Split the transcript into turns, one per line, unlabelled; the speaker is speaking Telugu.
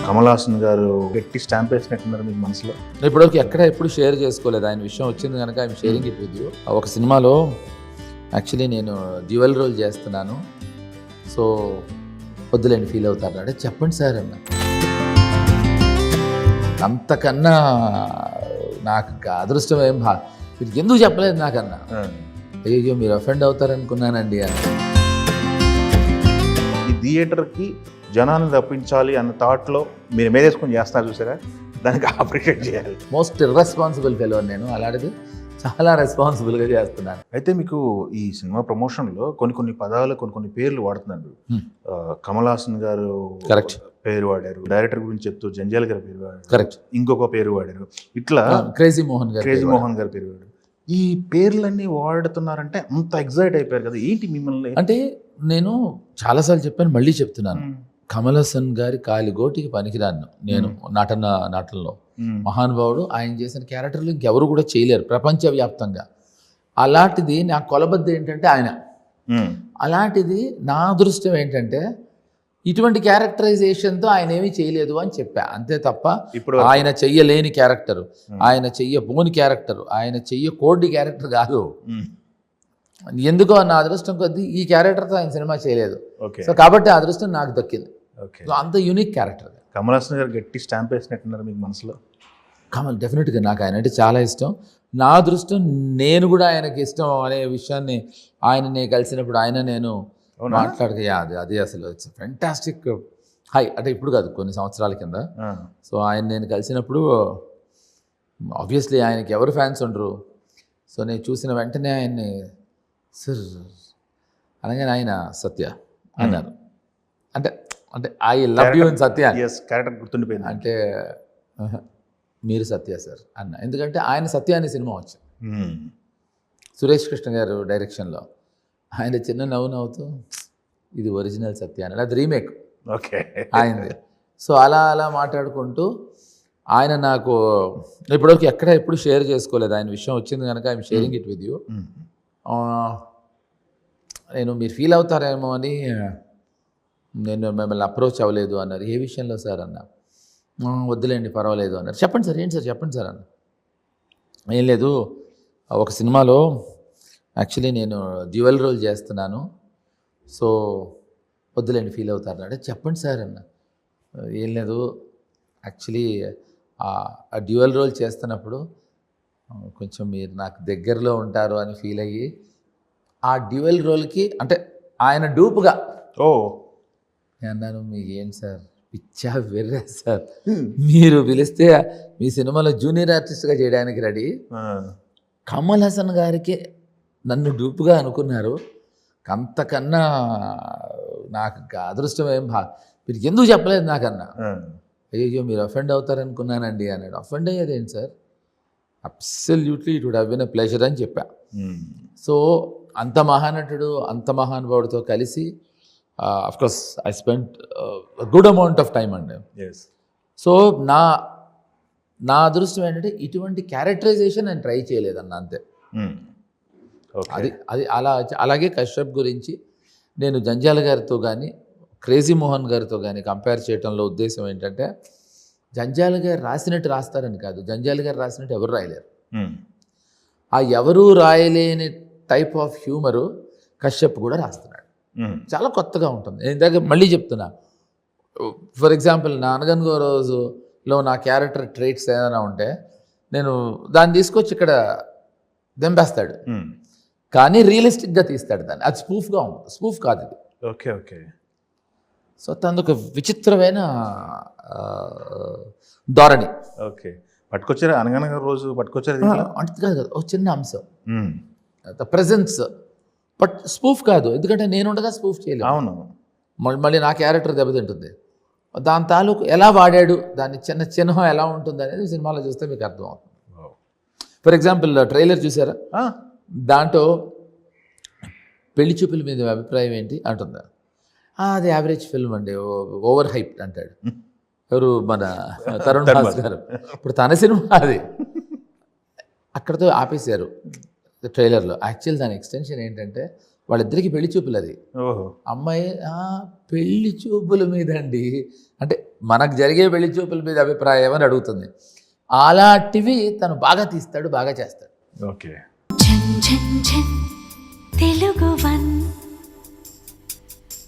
కమల్ హాసన్ గారు గట్టి స్టాంప్ వేసినట్టున్నారు మీకు మనసులో.
ఇప్పటివరకు ఎప్పుడు షేర్ చేసుకోలేదు. ఆయన విషయం వచ్చింది కనుక ఆయన షేరింగ్ ఇట్ విత్ యూ. ఒక సినిమాలో యాక్చువల్లీ నేను డ్యూయల్ రోల్ చేస్తున్నాను, సో వద్దులేండి ఫీల్ అవుతారు అంటే చెప్పండి సార్ అన్న. అంతకన్నా నాకు అదృష్టం ఏం మీరు ఎందుకు చెప్పలేదు నాకన్నా. అయ్యో మీరు అఫెండ్ అవుతారనుకున్నానండి అని.
ఈ థియేటర్కి జనాన్ని రప్పించాలి అన్న థాట్లో మీరు మేదేసుకొని చేస్తున్నారు చూసారా, దానికి అప్రిషియేట్ చేయాలి.
మోస్ట్ ఇర్రెస్పాన్సిబుల్ ఫెలో నేను, అలాంటిది చాలా రెస్పాన్సిబుల్గా చేస్తున్నాను.
అయితే మీకు ఈ సినిమా ప్రమోషన్లో కొన్ని పదాలు కొన్ని పేర్లు వాడుతున్నారు. కమల్ హాసన్ గారు
కరెక్ట్
పేరు వాడారు, డైరెక్టర్ గురించి చెప్తూ జంజాల్ గారి పేరు వాడారు,
కరెక్ట్
ఇంకొక పేరు వాడారు, ఇట్లా
క్రేజీ మోహన్
గారి పేరు వాడారు. ఈ పేర్లన్నీ వాడుతున్నారంటే అంత ఎగ్జైట్ అయిపోయారు కదా, ఏంటి మిమ్మల్ని?
అంటే నేను చాలాసార్లు చెప్పాను, మళ్ళీ చెప్తున్నాను. కమల్ హాసన్ గారి కాలిగోటికి పనికిరాను నేను నాటనలో. మహానుభావుడు, ఆయన చేసిన క్యారెక్టర్లు ఇంకెవరు కూడా చేయలేరు ప్రపంచవ్యాప్తంగా. అలాంటిది నా కొలబద్ద ఏంటంటే ఆయన. అలాంటిది నా అదృష్టం ఏంటంటే ఇటువంటి క్యారెక్టరైజేషన్తో ఆయన ఏమీ చేయలేదు అని చెప్పా, అంతే తప్ప
ఇప్పుడు
ఆయన చెయ్యలేని క్యారెక్టరు, ఆయన చెయ్యబోని క్యారెక్టరు, ఆయన చెయ్యకూడని క్యారెక్టర్ కాదు. ఎందుకో నా అదృష్టం కొద్దీ ఈ క్యారెక్టర్తో ఆయన సినిమా చేయలేదు, సో కాబట్టి ఆ అదృష్టం నాకు దక్కింది. అంత యూనిక్ క్యారెక్టర్.
కమల్ హాసన్ గారు గట్టి స్టాంప్ వేసినట్టున్నారు మీకు మనసులో.
కమల్ డెఫినెట్గా నాకు ఆయన అంటే చాలా ఇష్టం. నా అదృష్టం నేను కూడా ఆయనకి ఇష్టం అనే విషయాన్ని ఆయనని కలిసినప్పుడు నేను అది అసలు ఇట్స్ ఫెంటాస్టిక్ హై. అంటే ఇప్పుడు కాదు, కొన్ని సంవత్సరాల కింద. సో నేను కలిసినప్పుడు ఆబ్వియస్లీ ఆయనకి ఎవరు ఫ్యాన్స్ ఉండరు. సో నేను చూసిన వెంటనే ఆయన్ని సార్ అనగానే ఆయన సత్య అన్నారు. అంటే అంటే I love you in Satya
character గుర్తుండిపోయింది.
అంటే మీరు సత్య సార్ అన్న, ఎందుకంటే ఆయన సత్య అనే సినిమా వచ్చింది సురేష్ కృష్ణ గారు డైరెక్షన్లో. ఆయన చిన్న నవ్వుతూ ఇది ఒరిజినల్ సత్య అన్నాడు, అది రీమేక్ ఆయనది. సో అలా మాట్లాడుకుంటూ ఆయన నాకు ఇప్పటివరకు ఎప్పుడు షేర్ చేసుకోలేదు. ఆయన విషయం వచ్చింది కనుక I'm sharing it with you. నేను మీరు ఫీల్ అవుతారేమో అని నేను మిమ్మల్ని అప్రోచ్ అవ్వలేదు అన్నారు. ఏ విషయంలో సార్ అన్న. వద్దులేండి పర్వాలేదు అన్నారు. చెప్పండి సార్, ఏంటి సార్ చెప్పండి సార్ అన్న. ఏం లేదు, ఒక సినిమాలో యాక్చువల్లీ నేను డ్యూయల్ రోల్ చేస్తున్నాను, సో వద్దులేండి ఫీల్ అవుతారు అంటే చెప్పండి సార్ అన్న. ఏం లేదు, యాక్చువల్లీ ఆ డ్యూయల్ రోల్ చేస్తున్నప్పుడు కొంచెం మీరు నాకు దగ్గరలో ఉంటారు అని ఫీల్ అయ్యి ఆ డ్యూయల్ రోల్కి అంటే ఆయన డూపుగా అన్నాను. మీకు ఏంటి సార్ పిచ్చా వెర్రా సార్, మీరు పిలిస్తే మీ సినిమాలో జూనియర్ ఆర్టిస్ట్గా చేయడానికి రెడీ. కమల్ హాసన్ గారికి నన్ను డూపుగా అనుకున్నారు, అంతకన్నా నాకు అదృష్టం ఏం మీరు ఎందుకు చెప్పలేదు నాకన్నా. అయ్యో మీరు అఫెండ్ అవుతారనుకున్నానండి అన్నాడు. అఫెండ్ అయ్యేది ఏంటి sir, absolutely it would have been a pleasure అని చెప్పా. సో అంత మహానటుడు, అంత మహానుభావుడితో కలిసి of course I spend good amount of time అండి. సో నా అదృష్టం ఏంటంటే ఇటువంటి క్యారెక్టరైజేషన్ నేను ట్రై చేయలేదన్న, అంతే. అది అలాగే కశ్యప్ గురించి నేను జంజాల గారితో కానీ క్రేజీ మోహన్ గారితో కానీ కంపేర్ చేయడంలో ఉద్దేశం ఏంటంటే జంజాల గారు రాసినట్టు రాస్తారని కాదు, జంజాల గారు రాసినట్టు ఎవరు రాయలేరు. ఆ ఎవరూ రాయలేని టైప్ ఆఫ్ హ్యూమరు కశ్యప్ కూడా రాస్తున్నాడు. చాలా కొత్తగా ఉంటుంది. నేను ఇందాక మళ్ళీ చెప్తున్నా, ఫర్ ఎగ్జాంపుల్ నా అనగనగో రోజులో నా క్యారెక్టర్ ట్రేట్స్ ఏదైనా ఉంటే నేను దాన్ని తీసుకొచ్చి ఇక్కడ దెంపేస్తాడు, కానీ రియలిస్టిక్గా తీస్తాడు దాన్ని. అది స్పూఫ్గా ఉంటుంది, స్పూఫ్ కాదు ఇది.
ఓకే. సో
తనది ఒక విచిత్రమైన ధోరణి.
ఓకే, పట్టుకొచ్చారు అనగనగా రోజు పట్టుకొచ్చారు
అంటే కాదు, ఒక చిన్న అంశం ప్రెజెన్స్, బట్ స్పూఫ్ కాదు, ఎందుకంటే నేను ఉండగా స్పూఫ్ చేయలేదు.
అవును,
మళ్ళీ నా క్యారెక్టర్ దెబ్బతింటుంది. దాని తాలూకు ఎలా వాడాడు, దాని చిహ్నం ఎలా ఉంటుంది అనేది సినిమాలో చూస్తే మీకు అర్థమవుతుంది. ఫర్ ఎగ్జాంపుల్ ట్రైలర్ చూసారా, దాంట్లో పెళ్లి చూపుల మీద అభిప్రాయం ఏంటి అంటుందా, అది యావరేజ్ ఫిల్మ్ అండి, ఓవర్ హైప్ అంటాడు ఎవరు, మన తరుణ్ భాస్ గారు. ఇప్పుడు తన సినిమా అది అక్కడితో ఆపేశారు ట్రైలర్లో. యాక్చువల్ దాని ఎక్స్టెన్షన్ ఏంటంటే వాళ్ళిద్దరికి పెళ్లి చూపులు అది.
ఓహో.
అమ్మాయి పెళ్లి చూపుల మీద అండి, అంటే మనకు జరిగే పెళ్లి చూపుల మీద అభిప్రాయం అని అడుగుతుంది. అలాంటివి తను బాగా తీస్తాడు, బాగా చేస్తాడు.
ఓకే.
తెలుగు 1